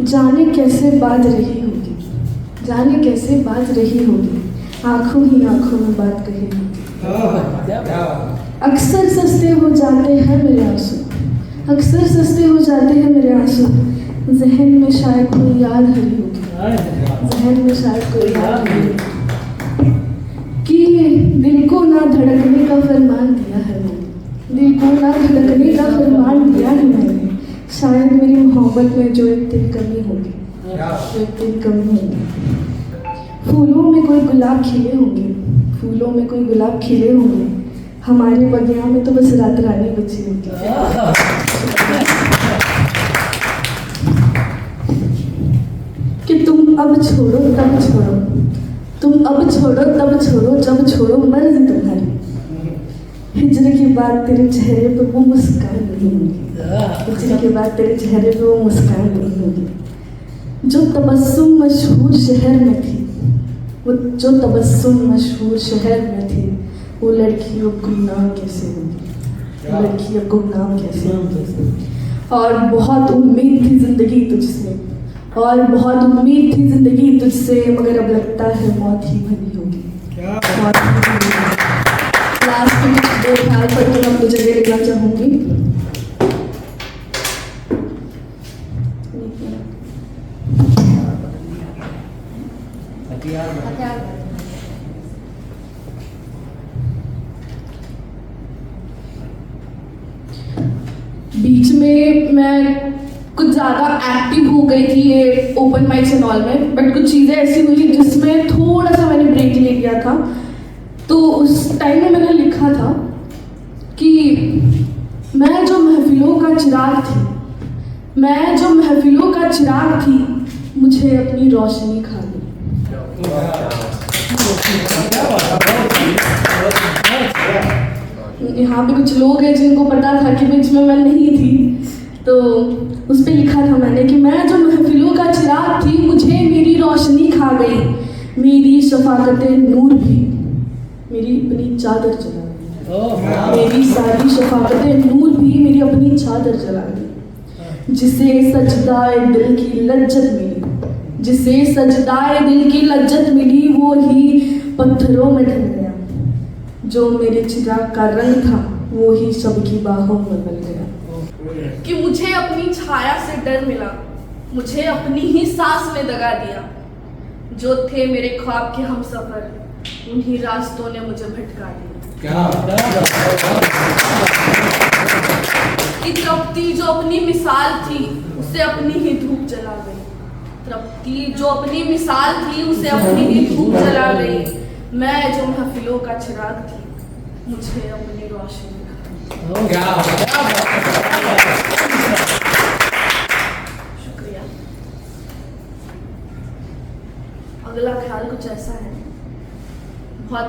जाने कैसे बात रही होगी, जाने कैसे बात रही होगी, आंखों ही आंखों में बात कही होगी। अक्सर सस्ते हो जाते हैं मेरे आंसू, अक्सर सस्ते हो जाते हैं मेरे आंसू, जहन में शायद कोई याद हरी होगी, जहन में शायद कोई याद हरी होगी कि दिल को ना धड़कने का फरमान दिया है मैंने, दिल को ना धड़कने का फरमान दिया है मैंने। शायद मेरी मोहब्बत में जो एक दिन कमी होगी, जो एक दिन कमी होगी। फूलों में कोई गुलाब खिले होंगे, फूलों में कोई गुलाब खिले होंगे, हमारे बगिया में तो बस रात रानी बची होगी। कि तुम अब छोड़ो तब छोड़ो, तुम अब छोड़ो तब छोड़ो, जब छोड़ो मर्जी तुम्हारी। हिजर के बाद तेरे चेहरे पे वो मुस्कान नहीं होगी, हिजर के बाद तेरे चेहरे पे वो मुस्कान नहीं होगी। जो तबस्सुम मशहूर शहर में थी, वो जो तबस्सुम मशहूर शहर में थी, वो लड़की अब गुमनाम कैसे होगी, वो लड़की अब गुमनाम कैसे होगी। और बहुत उम्मीद थी जिंदगी तुझसे, और बहुत उम्मीद थी जिंदगी तुझसे, मगर अब लगता है मौत ही बनी होगी। लास्ट में दो ख्याल पर तो मैं अपनी जगह लिखना चाहूँगी। बीच में मैं कुछ ज़्यादा एक्टिव हो गई थी ये ओपन माइक्स एंड ऑल में, बट कुछ चीज़ें ऐसी हुई जिसमें थोड़ा सा मैंने ब्रेक ले लिया था। तो उस टाइम में मैंने लिखा था कि मैं जो महफिलों का चिराग थी, मैं जो महफिलों का चिराग थी, मुझे अपनी रोशनी खा ली। यहाँ पे कुछ लोग हैं जिनको पता था कि बीच में मैं नहीं थी, तो उस पर लिखा था मैंने कि मैं जो महफिलों का चिराग थी, मुझे मेरी रोशनी खा गई, मेरी शफाकते नूर भी मेरी अपनी चादर जला गई, मेरी सारी शफाकते नूर भी मेरी अपनी चादर जला गई। जिसे सजदाए दिल की लज्जत मिली, जिसे सजदाए दिल की लज्जत मिली, वो ही पत्थरों में ढल गया। जो मेरे चिराग का रंग था, वो ही सबकी बाहों में बन गया। कि मुझे अपनी छाया से डर मिला, मुझे अपनी ही सांस ने दगा दिया। जो थे मेरे ख्वाब के हमसफर, उन्हीं रास्तों ने मुझे भटका दिया। कि तृप्ति जो अपनी मिसाल थी, उसे अपनी ही धूप जला गई। तृप्ति जो अपनी मिसाल थी, उसे अपनी ही धूप जला गई। मैं जो महफिलों का चिराग थी, मुझे अपनी रोशनी शुक्रिया। अगला ख्याल कुछ ऐसा है, बहुत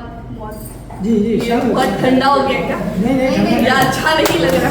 जी बहुत ठंडा हो गया क्या? नहीं या अच्छा नहीं लग रहा?